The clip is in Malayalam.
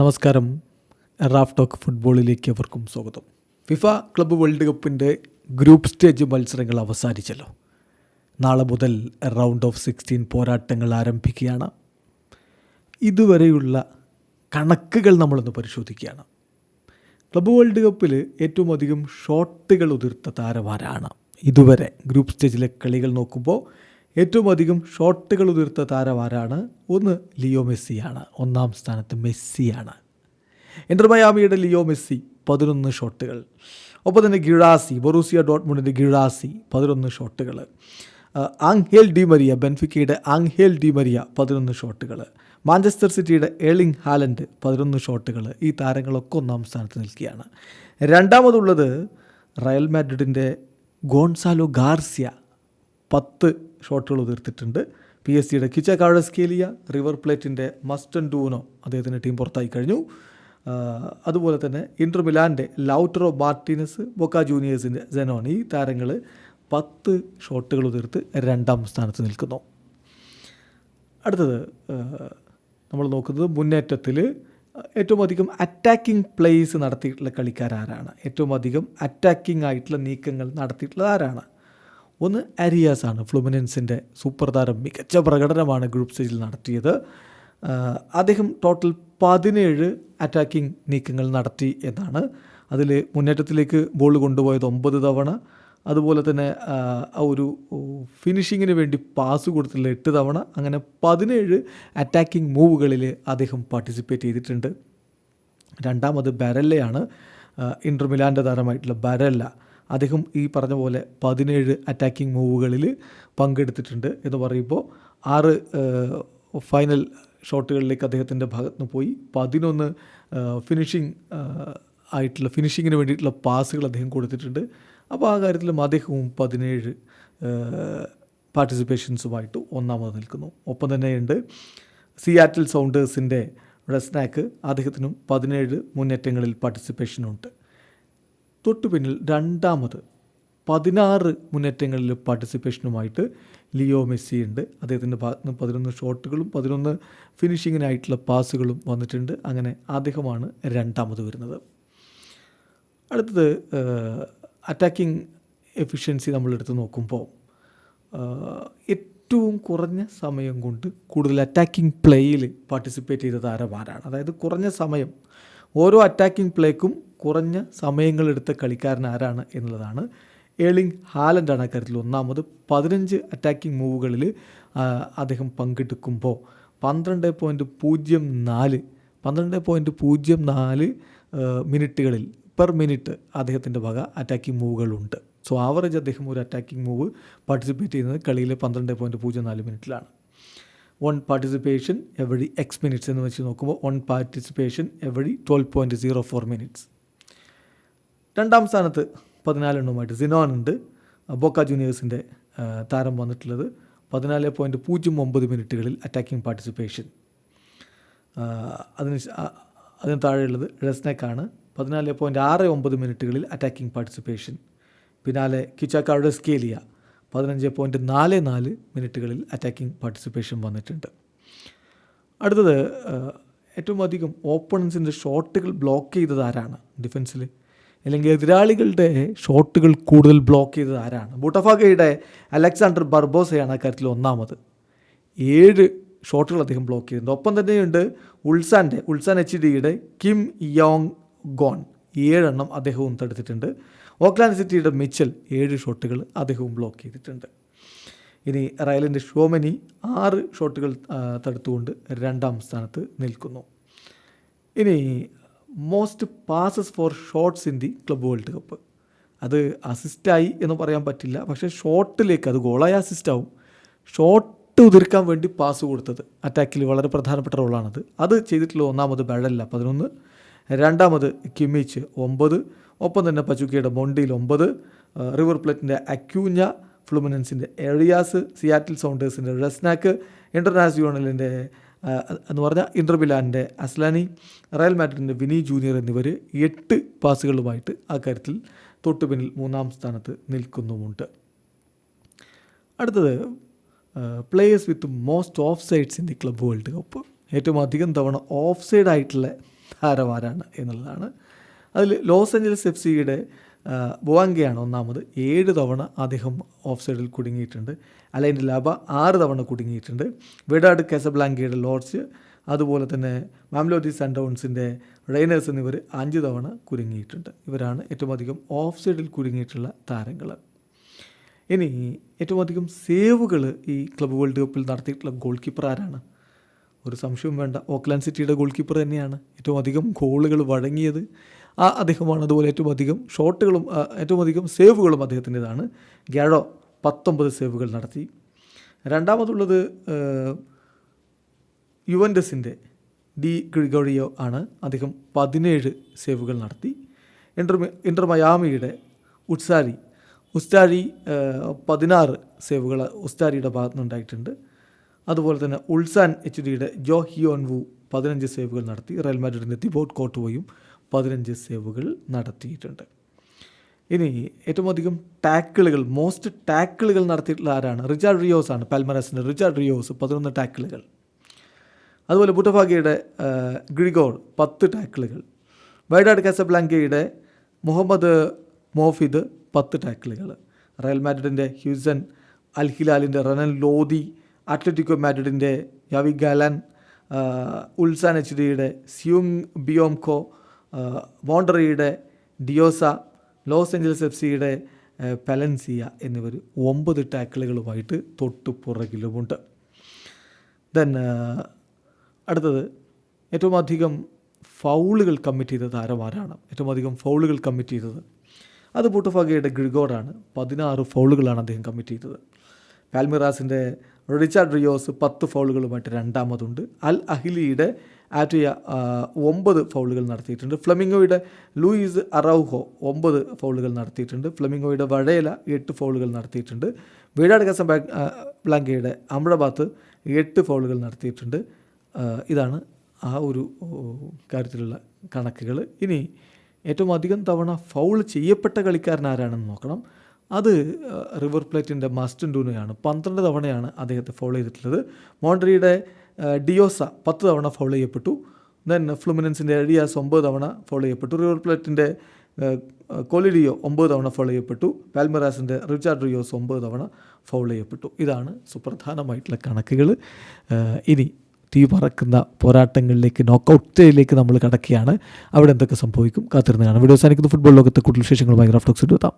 നമസ്കാരം. റാഫ് ടോക്ക് ഫുട്ബോളിലേക്ക് അവർക്കും സ്വാഗതം. ഫിഫ ക്ലബ്ബ് വേൾഡ് കപ്പിൻ്റെ ഗ്രൂപ്പ് സ്റ്റേജ് മത്സരങ്ങൾ അവസാനിച്ചല്ലോ. നാളെ മുതൽ റൗണ്ട് ഓഫ് 16 പോരാട്ടങ്ങൾ ആരംഭിക്കുകയാണ്. ഇതുവരെയുള്ള കണക്കുകൾ നമ്മളൊന്ന് പരിശോധിക്കുകയാണ്. ക്ലബ്ബ് വേൾഡ് കപ്പിൽ ഏറ്റവും അധികം ഷോട്ടുകൾ ഉതിർത്ത താരമാരാണ്? ഇതുവരെ ഗ്രൂപ്പ് സ്റ്റേജിലെ കളികൾ നോക്കുമ്പോൾ ഏറ്റവും അധികം ഷോട്ടുകൾ ഉതിർത്ത താരമാരാണ്? ഒന്ന് ലിയോ മെസ്സിയാണ്. ഒന്നാം സ്ഥാനത്ത് മെസ്സിയാണ്. ഇന്റർ മയാമിയുടെ ലിയോ മെസ്സി 11 ഷോട്ടുകൾ. ഒപ്പം തന്നെ ഗിറാസി, ബൊറൂസിയ ഡോട്ട്മുണ്ടിൻ്റെ ഗിറാസി 11 ഷോട്ടുകൾ. ആംഹേൽ ഡി മരിയ, ബെൻഫിക്കയുടെ ആംഹേൽ ഡി മരിയ 11 ഷോട്ടുകൾ. മാഞ്ചസ്റ്റർ സിറ്റിയുടെ ഏർലിംഗ് ഹാലൻഡ് 11 ഷോട്ടുകൾ. ഈ താരങ്ങളൊക്കെ ഒന്നാം സ്ഥാനത്ത് നിൽക്കുകയാണ്. രണ്ടാമതുള്ളത് റയൽ മാഡ്രിഡിൻ്റെ ഗോൺസാലോ ഗാർസിയ 10 ഷോട്ടുകൾ ഉതിർത്തിട്ടുണ്ട്. PSG കിച്ച കാഴ്സ്കേലിയ, റിവർ പ്ലേറ്റിൻ്റെ മസ്റ്റൻ ഡൂനോ, അദ്ദേഹത്തിൻ്റെ ടീം പുറത്തായി കഴിഞ്ഞു. അതുപോലെ തന്നെ ഇന്റർ മിലാൻ്റെ ലൗട്ടറോ മാർട്ടീനസ്, ബൊക്ക ജൂനിയേഴ്സിൻ്റെ സെനോൺ, ഈ താരങ്ങൾ 10 ഷോട്ടുകൾ ഉതിർത്ത് രണ്ടാം സ്ഥാനത്ത് നിൽക്കുന്നു. അടുത്തത് നമ്മൾ നോക്കുന്നത് മുന്നേറ്റത്തിൽ ഏറ്റവും അധികം അറ്റാക്കിംഗ് പ്ലേസ് നടത്തിയിട്ടുള്ള കളിക്കാരാരാണ്? ഏറ്റവും അധികം അറ്റാക്കിംഗ് ആയിട്ടുള്ള നീക്കങ്ങൾ നടത്തിയിട്ടുള്ളത് ആരാണ്? ഒന്ന് അരിയാസ് ആണ്. ഫ്ലുമിനൻസിൻ്റെ സൂപ്പർ താരം മികച്ച പ്രകടനമാണ് ഗ്രൂപ്പ് സ്റ്റേജിൽ നടത്തിയത്. അദ്ദേഹം ടോട്ടൽ 17 അറ്റാക്കിംഗ് നീക്കങ്ങൾ നടത്തി എന്നാണ്. അതിൽ മുന്നേറ്റത്തിലേക്ക് ബോൾ കൊണ്ടുപോയത് 9 തവണ. അതുപോലെ തന്നെ ഒരു ഫിനിഷിങ്ങിന് വേണ്ടി പാസ് കൊടുത്തിട്ടുള്ള 8 തവണ. അങ്ങനെ 17 അറ്റാക്കിംഗ് മൂവുകളിൽ അദ്ദേഹം പാർട്ടിസിപ്പേറ്റ് ചെയ്തിട്ടുണ്ട്. രണ്ടാമത് ബാരല്ലയാണ്. ഇന്റർ മിലാൻ്റെ താരമായിട്ടുള്ള ബാരല്ല, അദ്ദേഹം ഈ പറഞ്ഞ പോലെ 17 അറ്റാക്കിംഗ് മൂവുകളിൽ പങ്കെടുത്തിട്ടുണ്ട് എന്ന് പറയുമ്പോൾ 6 ഫൈനൽ ഷോട്ടുകളിലേക്ക് അദ്ദേഹത്തിൻ്റെ ഭാഗത്ത് നിന്ന് പോയി. 11 ഫിനിഷിങ്ങിന് വേണ്ടിയിട്ടുള്ള പാസുകൾ അദ്ദേഹം കൊടുത്തിട്ടുണ്ട്. അപ്പോൾ ആ കാര്യത്തിലും അദ്ദേഹവും 17 പാർട്ടിസിപ്പേഷൻസുമായിട്ട് ഒന്നാമത് നിൽക്കുന്നു. ഒപ്പം തന്നെയുണ്ട് സിയാറ്റിൽ സൗണ്ടേഴ്സിൻ്റെ റെസ്നാക്ക്, അദ്ദേഹത്തിനും 17 മുന്നേറ്റങ്ങളിൽ പാർട്ടിസിപ്പേഷനുണ്ട്. തൊട്ടു പിന്നിൽ രണ്ടാമത് 16 മുന്നേറ്റങ്ങളിൽ പാർട്ടിസിപ്പേഷനുമായിട്ട് ലിയോ മെസ്സി ഉണ്ട്. അദ്ദേഹത്തിൻ്റെ ഭാഗത്ത് നിന്ന് 11 ഷോട്ടുകളും 11 ഫിനിഷിങ്ങിനായിട്ടുള്ള പാസുകളും വന്നിട്ടുണ്ട്. അങ്ങനെ അദ്ദേഹമാണ് രണ്ടാമത് വരുന്നത്. അടുത്തത് അറ്റാക്കിംഗ് എഫിഷ്യൻസി നമ്മളെടുത്ത് നോക്കുമ്പോൾ ഏറ്റവും കുറഞ്ഞ സമയം കൊണ്ട് കൂടുതൽ അറ്റാക്കിംഗ് പ്ലേയിൽ പാർട്ടിസിപ്പേറ്റ് ചെയ്ത താരമാരാണ്? അതായത് കുറഞ്ഞ സമയം, ഓരോ അറ്റാക്കിംഗ് പ്ലേക്കും കുറഞ്ഞ സമയങ്ങളെടുത്ത കളിക്കാരൻ ആരാണ് എന്നുള്ളതാണ്. ഏർലിംഗ് ഹാലൻഡാണ് അക്കാര്യത്തിൽ ഒന്നാമത്. 15 അറ്റാക്കിംഗ് മൂവുകളിൽ അദ്ദേഹം പങ്കെടുക്കുമ്പോൾ 12.04 മിനിറ്റുകളിൽ പെർ മിനിറ്റ് അദ്ദേഹത്തിൻ്റെ വക അറ്റാക്കിംഗ് മൂവുകളുണ്ട്. സോ ആവറേജ് അദ്ദേഹം ഒരു അറ്റാക്കിംഗ് മൂവ് പാർട്ടിസിപ്പേറ്റ് ചെയ്യുന്നത് കളിയിൽ 12.04 മിനിറ്റിലാണ്. 1 പാർട്ടിസിപ്പേഷൻ എവറി X മിനിറ്റ്സ് എന്ന് വെച്ച് നോക്കുമ്പോൾ 1 പാർട്ടിസിപ്പേഷൻ എവറി 12.04 മിനിറ്റ്സ്. രണ്ടാം സ്ഥാനത്ത് 14 എണ്ണവുമായിട്ട് സിനോൺ ഉണ്ട്. ബൊക്ക ജൂനിയേഴ്സിൻ്റെ താരം വന്നിട്ടുള്ളത് 14.09 മിനിറ്റുകളിൽ അറ്റാക്കിംഗ് പാർട്ടിസിപ്പേഷൻ. അതിന് താഴെയുള്ളത് റെസ്നെക്കാണ്. 14.69 മിനിറ്റുകളിൽ അറ്റാക്കിംഗ് പാർട്ടിസിപ്പേഷൻ. പിന്നാലെ കിച്ച കാഴ്സ്കേലിയ 15.44 മിനിറ്റുകളിൽ അറ്റാക്കിംഗ് പാർട്ടിസിപ്പേഷൻ വന്നിട്ടുണ്ട്. അടുത്തത് ഏറ്റവും അധികം ഓപ്പണൻസിൻ്റെ ഷോട്ടുകൾ ബ്ലോക്ക് ചെയ്തത് ആരാണ് ഡിഫൻസിൽ? അല്ലെങ്കിൽ എതിരാളികളുടെ ഷോട്ടുകൾ കൂടുതൽ ബ്ലോക്ക് ചെയ്തത് ആരാണ്? ബൂട്ടഫാഗയുടെ അലക്സാണ്ടർ ബർബോസയാണ് അക്കാര്യത്തിൽ ഒന്നാമത്. 7 ഷോട്ടുകൾ അദ്ദേഹം ബ്ലോക്ക് ചെയ്തിട്ടുണ്ട്. ഒപ്പം തന്നെയുണ്ട് ഉൾസാൻ HDയുടെ കിം യോങ് ഗോൺ, 7 എണ്ണം അദ്ദേഹവും തടുത്തിട്ടുണ്ട്. ഓക്ലാൻഡ് സിറ്റിയുടെ മിച്ചൽ 7 ഷോട്ടുകൾ അദ്ദേഹവും ബ്ലോക്ക് ചെയ്തിട്ടുണ്ട്. ഇനി റയലിൻ്റെ ഷോമനി 6 ഷോട്ടുകൾ തടുത്തുകൊണ്ട് രണ്ടാം സ്ഥാനത്ത് നിൽക്കുന്നു. ഇനി most passes for shots in the club world cup, അത് അസിസ്റ്റായി എന്ന് പറയാൻ പറ്റില്ല, പക്ഷേ ഷോട്ടിലേക്ക് അത് ഗോളായി അസിസ്റ്റാവും. ഷോട്ട് ഉതിർക്കാൻ വേണ്ടി പാസ് കൊടുത്തത് അറ്റാക്കിൽ വളരെ പ്രധാനപ്പെട്ട റോളാണത്. അത് ചെയ്തിട്ടുള്ള ഒന്നാമത് ബാരല്ല 11, രണ്ടാമത് കിമ്മിച്ച് 9, ഒപ്പം തന്നെ പച്ചുക്കയുടെ മൊണ്ടിയിൽ 9, റിവർ പ്ലേറ്റിൻ്റെ അക്യൂഞ്ഞ, ഫ്ലുമിനൻസിൻ്റെ എറിയാസ്, സിയാറ്റിൽ സൗണ്ടേഴ്സിൻ്റെ റെസ്നാക്ക്, ഇൻ്റർനാഷണലിൻ്റെ എന്ന് പറഞ്ഞാൽ ഇന്റർ മിലാൻ്റെ അസ്ലാനി, റയൽ മാഡ്രിഡിൻ്റെ വിനി ജൂനിയർ എന്നിവർ 8 പാസുകളുമായിട്ട് ആ കാര്യത്തിൽ തൊട്ടു പിന്നിൽ 3-ാം സ്ഥാനത്ത് നിൽക്കുന്നുമുണ്ട്. അടുത്തത് players with most of sides in the club world cup. ഏറ്റവും അധികം തവണ ഓഫ് സൈഡ് ആയിട്ടുള്ള താരമാരാണ് എന്നുള്ളതാണ്. അതിൽ ലോസ് ഏഞ്ചലസ് FC-യുടെ ബുവാങ്കയാണ് ഒന്നാമത്. 7 തവണ അദ്ദേഹം ഓഫ് സൈഡിൽ കുടുങ്ങിയിട്ടുണ്ട്. അലൈൻ ലാബ 6 തവണ കുടുങ്ങിയിട്ടുണ്ട്. വിഡാഡ് കാസബ്ലാങ്കയുടെ ലോർഡ്സ്, അതുപോലെ തന്നെ മാംലോഡി സൺഡൗൺസിൻ്റെ റെയ്നേഴ്സ് എന്നിവർ 5 തവണ കുടുങ്ങിയിട്ടുണ്ട്. ഇവരാണ് ഏറ്റവും അധികം ഓഫ് സൈഡിൽ കുടുങ്ങിയിട്ടുള്ള താരങ്ങൾ. ഇനി ഏറ്റവും അധികം സേവുകൾ ഈ ക്ലബ്ബ് വേൾഡ് കപ്പിൽ നടത്തിയിട്ടുള്ള ഗോൾ കീപ്പർ ആരാണ്? ഒരു സംശയവും വേണ്ട, ഓക്ലാൻഡ് സിറ്റിയുടെ ഗോൾ കീപ്പർ തന്നെയാണ്. ഏറ്റവും അധികം ഗോളുകൾ വഴങ്ങിയത് അദ്ദേഹമാണ്. അതുപോലെ ഏറ്റവും അധികം ഷോട്ടുകളും ഏറ്റവും അധികം സേവുകളും അദ്ദേഹത്തിൻ്റെതാണ്. ഗ്യാഡോ 19 സേവുകൾ നടത്തി. രണ്ടാമതുള്ളത് യുവൻറ്റസിൻ്റെ ഡി ഗ്രിഗോറിയോ ആണ്. അദ്ദേഹം 17 സേവുകൾ നടത്തി. ഇന്റർ മയാമിയുടെ ഉസ്താരി 16 സേവുകൾ ഉസ്താരിയുടെ ഭാഗത്തു നിന്നുണ്ടായിട്ടുണ്ട്. അതുപോലെ തന്നെ ഉൾസാൻ HD-യുടെ ജോ ഹിയോൻ വു 15 സേവുകൾ നടത്തി. റയൽ മാഡ്രിഡിൻ്റെ തിബോട്ട് കോർട്ടുവയും 15 സേവുകൾ നടത്തിയിട്ടുണ്ട്. ഇനി ഏറ്റവും അധികം മോസ്റ്റ് ടാക്കിളുകൾ നടത്തിയിട്ടുള്ള ആരാണ്? റിച്ചാർഡ് റിയോസ് ആണ്. പാൽമറാസിൻ്റെ റിച്ചാർഡ് റിയോസ് 11 ടാക്കിളുകൾ. അതുപോലെ ബുട്ടഫാഗയുടെ ഗ്രിഗോർ 10 ടാക്കിളുകൾ. വൈഡാഡ് കാസബ്ലാങ്കയുടെ മുഹമ്മദ് മോഫിദ് 10 ടാക്കിളുകൾ. റയൽ മാഡ്രിഡിൻ്റെ ഹ്യൂസൻ, അൽ ഹിലാലിൻ്റെ റനൻ ലോദി, അത്ലറ്റിക്കോ മാഡ്രിഡിൻ്റെ യാവി ഗാലാൻ, ഉൾസാൻ HD-യുടെ സ്യൂങ് ബിയോംകോ, മോണ്ടറിയുടെ ഡിയോസ, ലോസ് ഏഞ്ചലസ് FC-യുടെ പലൻസിയ എന്നിവർ 9 ടാക്കിളുകളുമായിട്ട് തൊട്ടു പുറകിലുമുണ്ട്. ദെൻ അടുത്തത് ഏറ്റവും അധികം ഫൗളുകൾ കമ്മിറ്റ് ചെയ്ത താരമാരാണ്? ഏറ്റവും അധികം ഫൗളുകൾ കമ്മിറ്റ് ചെയ്തത് അത് ബൂട്ടഫാഗയുടെ ഗ്രിഗോറാണ്. 16 ഫൗളുകളാണ് അദ്ദേഹം കമ്മിറ്റ് ചെയ്തത്. പാൽമിറാസിൻ്റെ റിച്ചാർഡ് റിയോസ് 10 ഫൗളുകളുമായിട്ട് രണ്ടാമതുണ്ട്. അൽ അഹിലിയുടെ ആറ്റുയ 9 ഫൗളുകൾ നടത്തിയിട്ടുണ്ട്. ഫ്ലമിംഗോയുടെ ലൂയിസ് അറൗഹോ 9 ഫൗളുകൾ നടത്തിയിട്ടുണ്ട്. ഫ്ലമിംഗോയുടെ വഴേല 8 ഫൗളുകൾ നടത്തിയിട്ടുണ്ട്. വിഡാഡ് കാസബ്ലാങ്കയുടെ അമ്രബാത്ത് 8 ഫൗളുകൾ നടത്തിയിട്ടുണ്ട്. ഇതാണ് ആ ഒരു കാര്യത്തിലുള്ള കണക്കുകൾ. ഇനി ഏറ്റവും അധികം തവണ ഫൗൾ ചെയ്യപ്പെട്ട കളിക്കാരൻ ആരാണെന്ന് നോക്കണം. അത് റിവർ പ്ലേറ്റിൻ്റെ മാസ്റ്റൻ ഡൂനോയാണ്. 12 തവണയാണ് അദ്ദേഹത്തെ ഫൗൾ ചെയ്തിട്ടുള്ളത്. മോണ്ടറിയുടെ ഡിയോസ 10 തവണ ഫൗൾ ചെയ്യപ്പെട്ടു. ദെൻ ഫ്ലുമിനൻസിൻ്റെ എഡിയാസ് 9 തവണ ഫൗൾ ചെയ്യപ്പെട്ടു. റിവർ പ്ലേറ്റിൻ്റെ കൊലിഡിയോ 9 തവണ ഫൗൾ ചെയ്യപ്പെട്ടു. പാൽമിറാസിൻ്റെ റിച്ചാർഡ് റിയോസ് 9 തവണ ഫൗൾ ചെയ്യപ്പെട്ടു. ഇതാണ് സുപ്രധാനമായിട്ടുള്ള കണക്കുകൾ. ഇനി തീ പറക്കുന്ന പോരാട്ടങ്ങളിലേക്ക്, നോക്കൗട്ട് സ്റ്റേജിലേക്ക് നമ്മൾ കടക്കുകയാണ്. അവിടെ എന്തൊക്കെ സംഭവിക്കും കാത്തിരുന്ന് കാണാം. വീഡിയോ അവസാനിക്കുന്ന ഫുട്ബോൾ ലോകത്തെ കൂടുതൽ വിശേഷങ്ങളുമായി റാഫ് ടോക്സ് എത്താം.